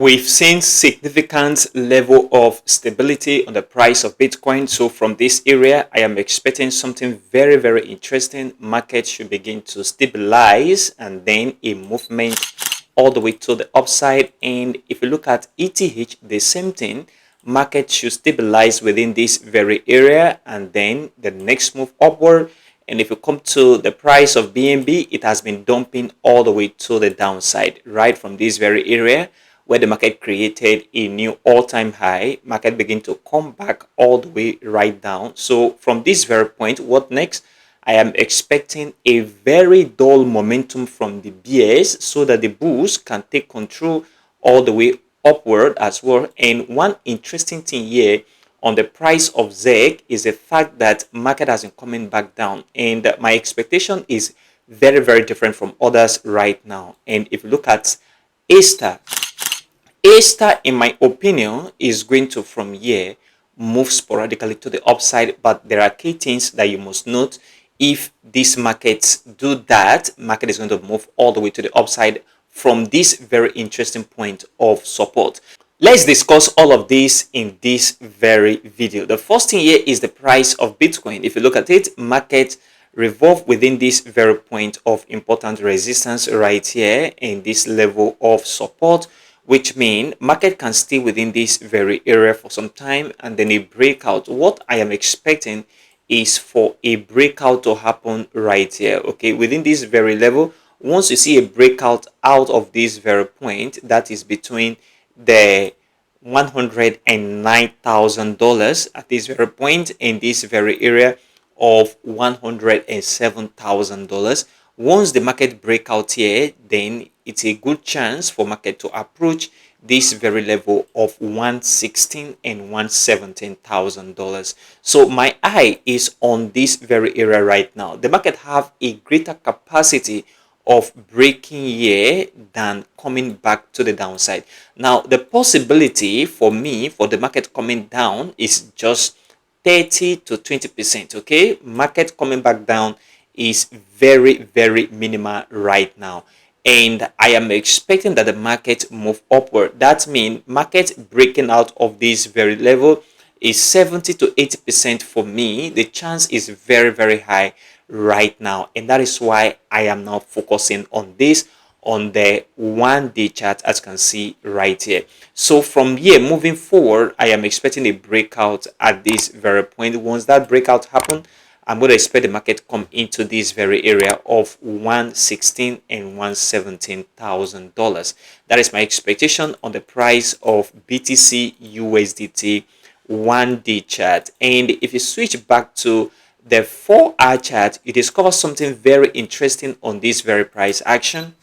We've seen significant level of stability on the price of Bitcoin. So from this area, I am expecting something very, very interesting. Market should begin to stabilize and then a movement all the way to the upside. And if you look at ETH, the same thing. Market should stabilize within this very area and then the next move upward. And if you come to the price of BNB, it has been dumping all the way to the downside, right from this very area where the market created a new all-time high. Market begin to come back all the way right down. So from this very point, what next? I am expecting a very dull momentum from the bears so that the bulls can take control all the way upward as well. And one interesting thing here on the price of ZEC is the fact that market has been coming back down, and my expectation is very, very different from others right now. And if you look at Aster, in my opinion, is going to from here move sporadically to the upside, but there are key things that you must note. If these markets do that, market is going to move all the way to the upside from this very interesting point of support. Let's discuss all of this in this very video. The first thing here is the price of Bitcoin. If you look at it, market revolve within this very point of important resistance right here in this level of support, which means market can stay within this very area for some time and then a breakout. What I am expecting is for a breakout to happen right here, okay, within this very level. Once you see a breakout out of this very point, that is between the $109,000 at this very point in this very area of $107,000. Once the market break out here, then it's a good chance for market to approach this very level of $116,000 and $117,000. So my eye is on this very area right now. The market have a greater capacity of breaking here than coming back to the downside. Now the possibility for me for the market coming down is just 30 to 20%. Okay, market coming back down is very, very minimal right now, and I am expecting that the market move upward. That means market breaking out of this very level is 70 to 80% for me. The chance is very, very high right now, and that is why I am now focusing on this on the 1-day chart, as you can see right here. So from here moving forward, I am expecting a breakout at this very point. Once that breakout happen, I'm going to expect the market come into this very area of $116,000 and $117,000. That is my expectation on the price of BTCUSDT 1-day chart. And if you switch back to the 4-hour chart, you discover something very interesting on this very price action.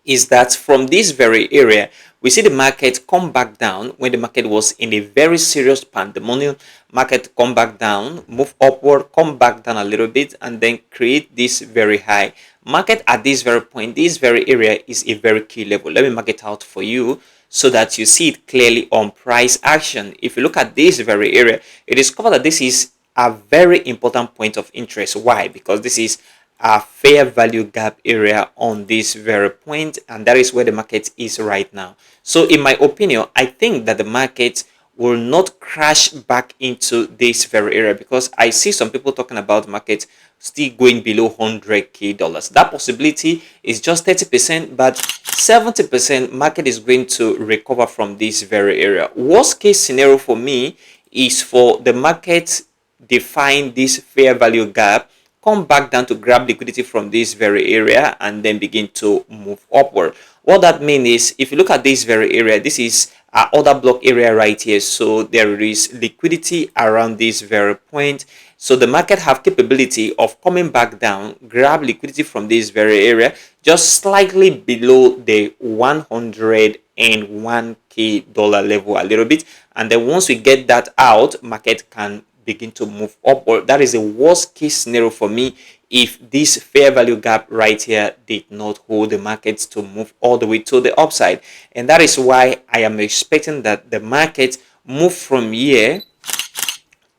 Is that from this very area, we see the market come back down when the market was in a very serious pandemonium. Market come back down, move upward, come back down a little bit, and then create this very high. Market at this very point, this very area is a very key level. Let me mark it out for you so that you see it clearly on price action. If you look at this very area, you discover that this is a very important point of interest. Why? Because this is a fair value gap area on this very point, and that is where the market is right now. So in my opinion, I think that the market will not crash back into this very area, because I see some people talking about market still going below $100,000. That possibility is just 30%, but 70% market is going to recover from this very area. Worst case scenario for me is for the market define this fair value gap, come back down to grab liquidity from this very area, and then begin to move upward. What that means is, if you look at this very area, this is our order block area right here. So there is liquidity around this very point. So the market have capability of coming back down, grab liquidity from this very area, just slightly below the $101,000 level a little bit. And then once we get that out, market can begin to move upward. That is the worst case scenario for me if this fair value gap right here did not hold the markets to move all the way to the upside. And that is why I am expecting that the market move from here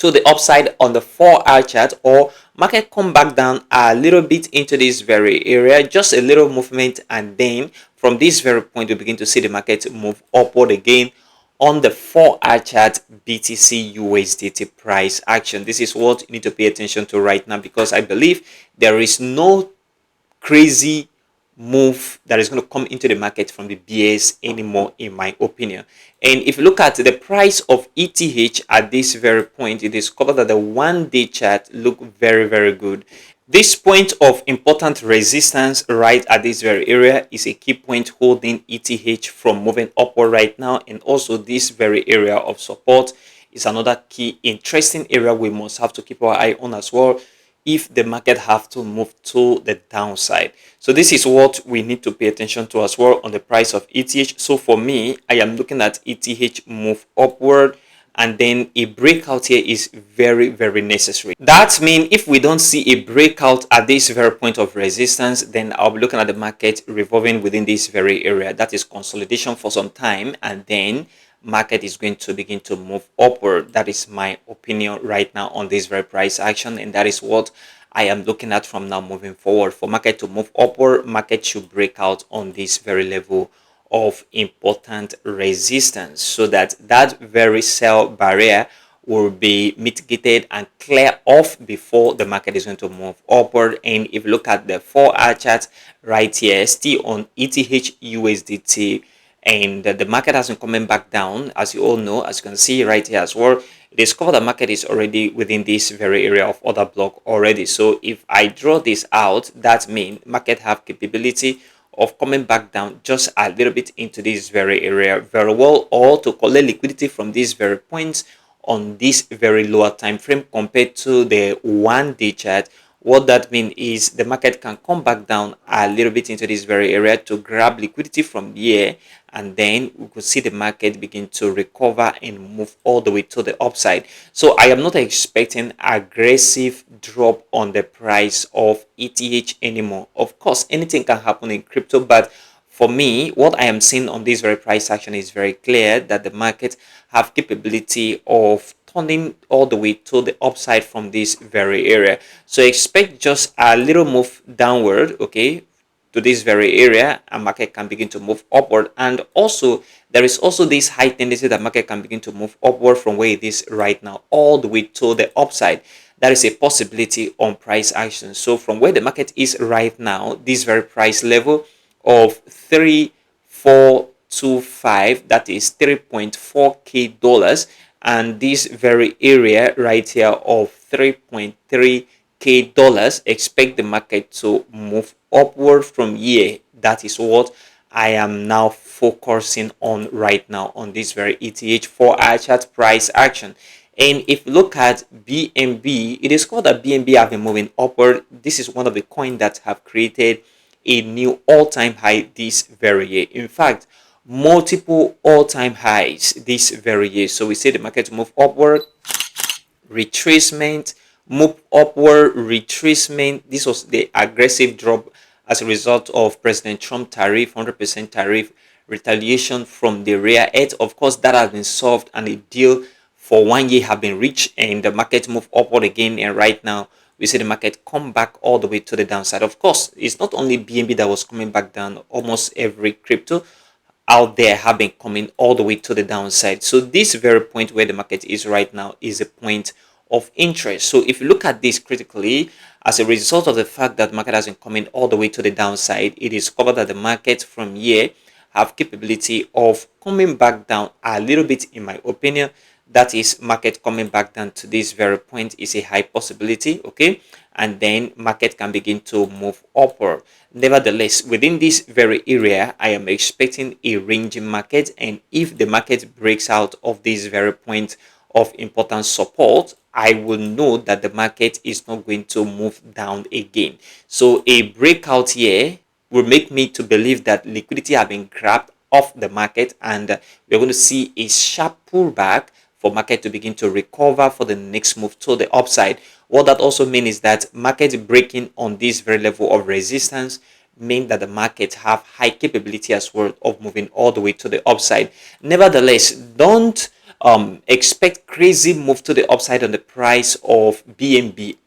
to the upside on the 4-hour chart, or market come back down a little bit into this very area, just a little movement, and then from this very point, we begin to see the market move upward again on the 4-hour chart. BTC USDT price action. This is what you need to pay attention to right now, because I believe there is no crazy move that is going to come into the market from the BS anymore, in my opinion. And if you look at the price of ETH at this very point, it is covered that the 1-day chart look very, very good. This point of important resistance right at this very area is a key point holding ETH from moving upward right now, and also this very area of support is another key interesting area we must have to keep our eye on as well if the market have to move to the downside. So this is what we need to pay attention to as well on the price of ETH. So for me, I am looking at ETH move upward, and then a breakout here is very, very necessary. That means if we don't see a breakout at this very point of resistance, then I'll be looking at the market revolving within this very area. That is consolidation for some time, and then market is going to begin to move upward. That is my opinion right now on this very price action, and that is what I am looking at from now moving forward. For market to move upward, market should break out on this very level of important resistance, so that that very sell barrier will be mitigated and clear off before the market is going to move upward. And if you look at the 4-hour chart right here, still on ETH USDT, and the market has been coming back down, as you all know, as you can see right here as well. It is covered, the market is already within this very area of order block already. So if I draw this out, that means market have capability of coming back down just a little bit into this very area very well, or to collect liquidity from these very points on this very lower time frame compared to the 1-day chart. What that means is the market can come back down a little bit into this very area to grab liquidity from here, and then we could see the market begin to recover and move all the way to the upside. So I am not expecting aggressive drop on the price of ETH anymore. Of course, anything can happen in crypto, but for me, what I am seeing on this very price action is very clear that the market have capability of turning all the way to the upside from this very area. So expect just a little move downward, okay, to this very area, and market can begin to move upward. And also there is also this high tendency that market can begin to move upward from where it is right now all the way to the upside. That is a possibility on price action. So from where the market is right now, this very price level of 3425, that is 3.4k dollars, and this very area right here of 3.3k dollars, expect the market to move upward from here. That is what I am now focusing on right now on this very ETH 4-hour chart price action. And if you look at BNB, it is called that BNB have been moving upward. This is one of the coins that have created a new all-time high this very year. In fact, multiple all-time highs this very year. So we see the market move upward, retracement, move upward, retracement. This was the aggressive drop as a result of President Trump tariff, 100% tariff retaliation from the rear end. Of course, that has been solved, and a deal for 1 year have been reached, and the market move upward again. And right now we see the market come back all the way to the downside. Of course, it's not only BNB that was coming back down. Almost every crypto out there have been coming all the way to the downside. So this very point where the market is right now is a point of interest. So if you look at this critically, as a result of the fact that market has been coming all the way to the downside, it is covered that the market from here have capability of coming back down a little bit, in my opinion. That is, market coming back down to this very point is a high possibility, okay, and then market can begin to move upward. Nevertheless, within this very area, I am expecting a ranging market, and if the market breaks out of this very point of important support, I will know that the market is not going to move down again. So a breakout here will make me to believe that liquidity have been grabbed off the market, and we're going to see a sharp pullback for market to begin to recover for the next move to the upside. What that also means is that market breaking on this very level of resistance mean that the market have high capability as well of moving all the way to the upside. Nevertheless, don't expect crazy move to the upside on the price of BNB.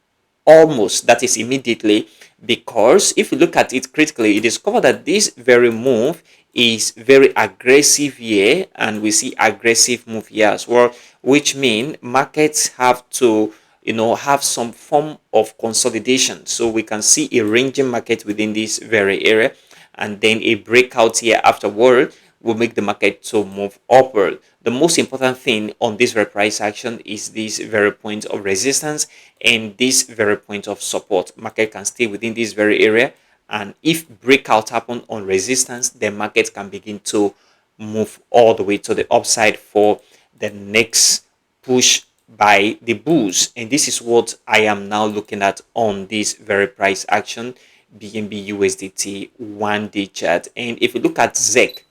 almost, that is immediately, because if you look at it critically, you discover that this very move is very aggressive here, and we see aggressive move here as well, which mean markets have to have some form of consolidation. So we can see a ranging market within this very area, and then a breakout here afterward will make the market to move upward. The most important thing on this very price action is this very point of resistance and this very point of support. Market can stay within this very area, and if breakout happen on resistance, then market can begin to move all the way to the upside for the next push by the bulls. And this is what I am now looking at on this very price action, BNB USDT 1-day chart. And if you look at ZEC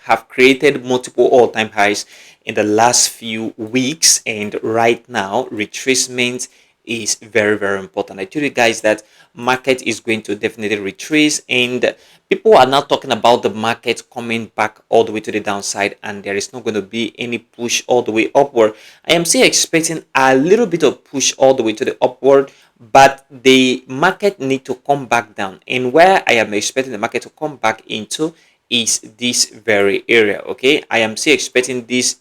have created multiple all-time highs in the last few weeks, and right now retracement is very important. I told you guys that market is going to definitely retrace, and people are now talking about the market coming back all the way to the downside, and there is not going to be any push all the way upward. I am still expecting a little bit of push all the way to the upward, but the market need to come back down, and where I am expecting the market to come back into is this very area. Okay, I am still expecting this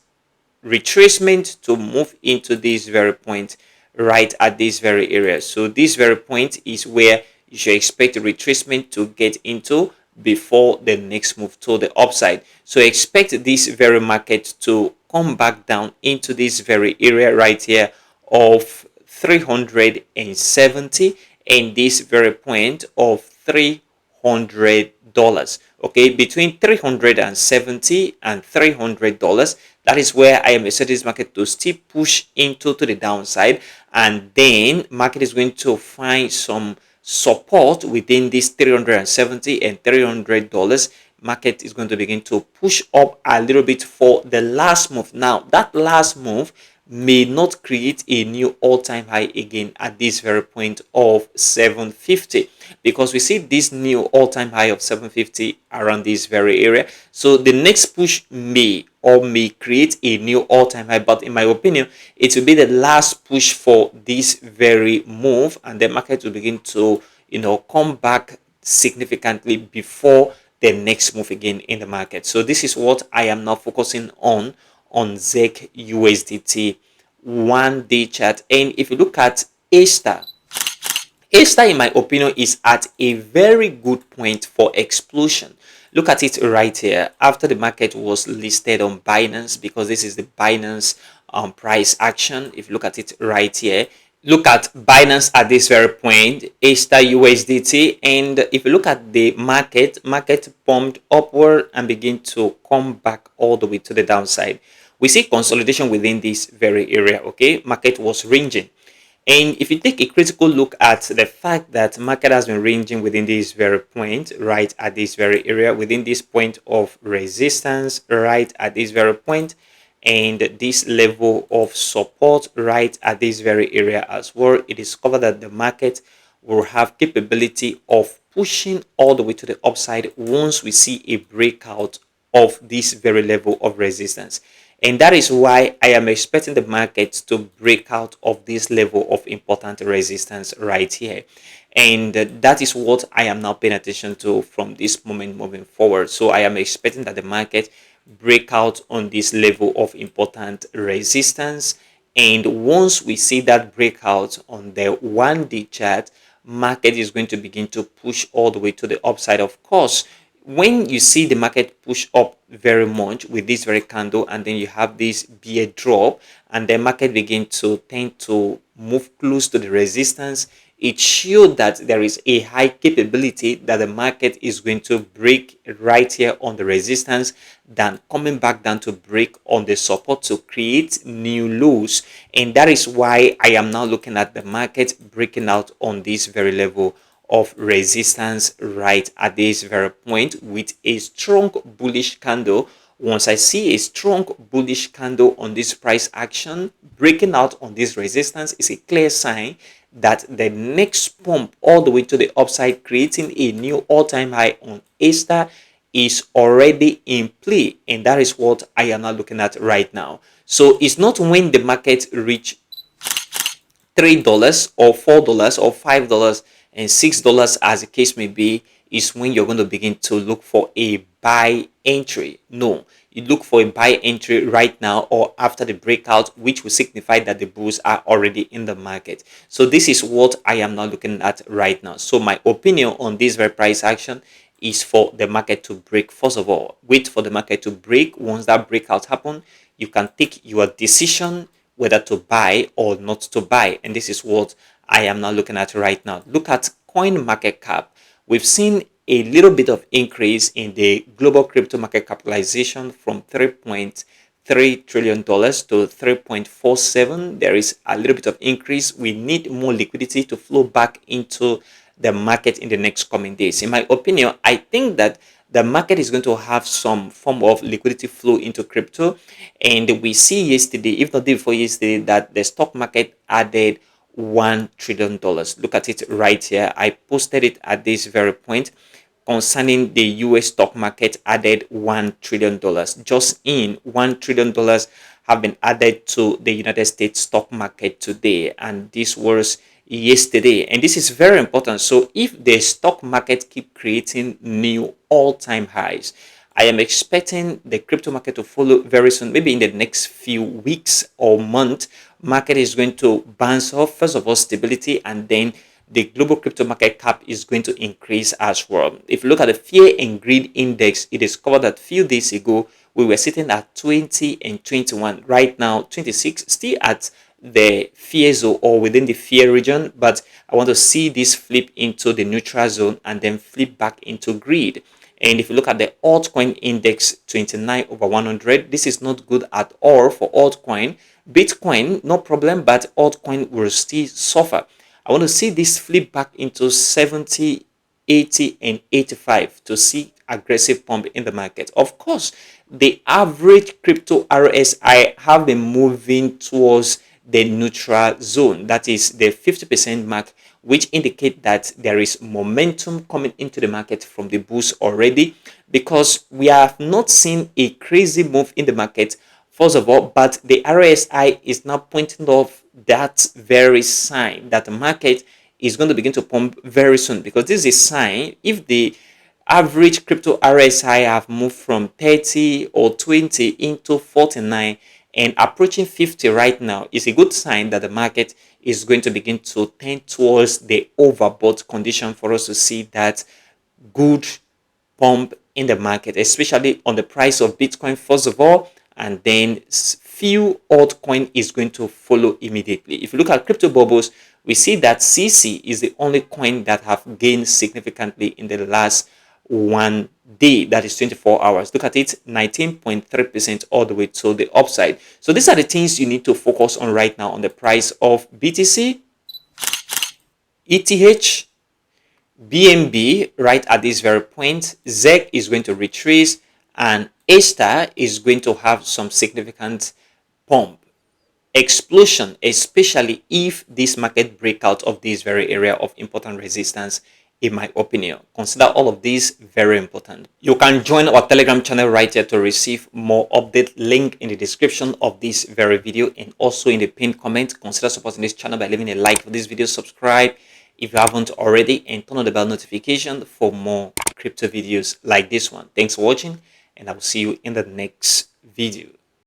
retracement to move into this very point right at this very area. So this very point is where you should expect the retracement to get into before the next move to the upside. So expect this very market to come back down into this very area right here of 370 and this very point of $300. Okay, between 370 and $300, that is where I am expecting this market to still push into to the downside, and then market is going to find some support within this 370 and $300. Market is going to begin to push up a little bit for the last move. Now that last move may not create a new all-time high again at this very point of 750, because we see this new all-time high of 750 around this very area. So the next push may create a new all-time high, but in my opinion it will be the last push for this very move, and the market will begin to come back significantly before the next move again in the market. So this is what I am now focusing on ZEC USDT 1-day chart. And if you look at Aster, in my opinion is at a very good point for explosion. Look at it right here after the market was listed on Binance, because this is the Binance price action. If you look at it right here, look at Binance at this very point, Aster USDT, and if you look at the market pumped upward and begin to come back all the way to the downside. We see consolidation within this very area. Okay, market was ranging, and if you take a critical look at the fact that market has been ranging within this very point, right at this very area, within this point of resistance, right at this very point, and this level of support right at this very area as well, it is covered that the market will have capability of pushing all the way to the upside once we see a breakout of this very level of resistance. And that is why I am expecting the market to break out of this level of important resistance right here. And that is what I am now paying attention to from this moment moving forward. So I am expecting that the market break out on this level of important resistance. And once we see that breakout on the 1-day chart, market is going to begin to push all the way to the upside. Of course, when you see the market push up very much with this very candle, and then you have this bear drop, and the market begin to tend to move close to the resistance, it shows that there is a high capability that the market is going to break right here on the resistance, than coming back down to break on the support to create new lows. And that is why I am now looking at the market breaking out on this very level of resistance right at this very point with a strong bullish candle. Once I see a strong bullish candle on this price action breaking out on this resistance, is a clear sign that the next pump all the way to the upside, creating a new all-time high on Aster, is already in play. And that is what I am now looking at right now. So it's not when the market reach $3 or $4 or $5 and $6, as the case may be, is when you're going to begin to look for a buy entry. No, you look for a buy entry right now or after the breakout, which will signify that the bulls are already in the market. So this is what I am now looking at right now. So my opinion on this very price action is for the market to break. First of all, wait for the market to break. Once that breakout happens, you can take your decision whether to buy or not to buy. And this is what I am now looking at right now. Look at coin market cap. We've seen a little bit of increase in the global crypto market capitalization from $3.3 trillion to 3.47. There is a little bit of increase. We need more liquidity to flow back into the market in the next coming days. In my opinion, I think that the market is going to have some form of liquidity flow into crypto. And we see yesterday, if not day before yesterday, that the stock market added $1 trillion. Look at it right here. I posted it at this very point concerning the US stock market added $1 trillion. Just in $1 trillion have been added to the United States stock market today. And this was yesterday. And this is very important. So if the stock market keep creating new all-time highs, I am expecting the crypto market to follow very soon, maybe in the next few weeks or month. Market is going to bounce off, first of all, stability, and then the global crypto market cap is going to increase as well. If you look at the fear and greed index, it is covered that few days ago we were sitting at 20 and 21. Right now, 26, still at the fear zone or within the fear region, but I want to see this flip into the neutral zone and then flip back into greed. And if you look at the altcoin index, 29 over 100, this is not good at all for altcoin. Bitcoin, no problem, but altcoin will still suffer. I want to see this flip back into 70, 80, and 85 to see aggressive pump in the market. Of course, the average crypto RSI have been moving towards the neutral zone, that is the 50% mark, which indicate that there is momentum coming into the market from the bulls already, because we have not seen a crazy move in the market first of all, but the RSI is now pointing off that very sign that the market is going to begin to pump very soon, because this is a sign. If the average crypto RSI have moved from 30 or 20 into 49 and approaching 50 right now, is a good sign that the market is going to begin to tend towards the overbought condition for us to see that good pump in the market, especially on the price of Bitcoin first of all, and then few altcoin is going to follow immediately. If you look at crypto bubbles, we see that CC is the only coin that have gained significantly in the last one day, that is 24 hours. Look at it, 19.3% all the way to the upside. So these are the things you need to focus on right now on the price of BTC, ETH, BNB right at this very point. ZEC is going to retrace, and Aster is going to have some significant pump explosion, especially if this market breakout of this very area of important resistance. In my opinion, consider all of these very important. You can join our Telegram channel right here to receive more update. Link in the description of this very video and also in the pinned comment. Consider supporting this channel by leaving a like for this video, subscribe if you haven't already, and turn on the bell notification for more crypto videos like this one. Thanks for watching, and I will see you in the next video.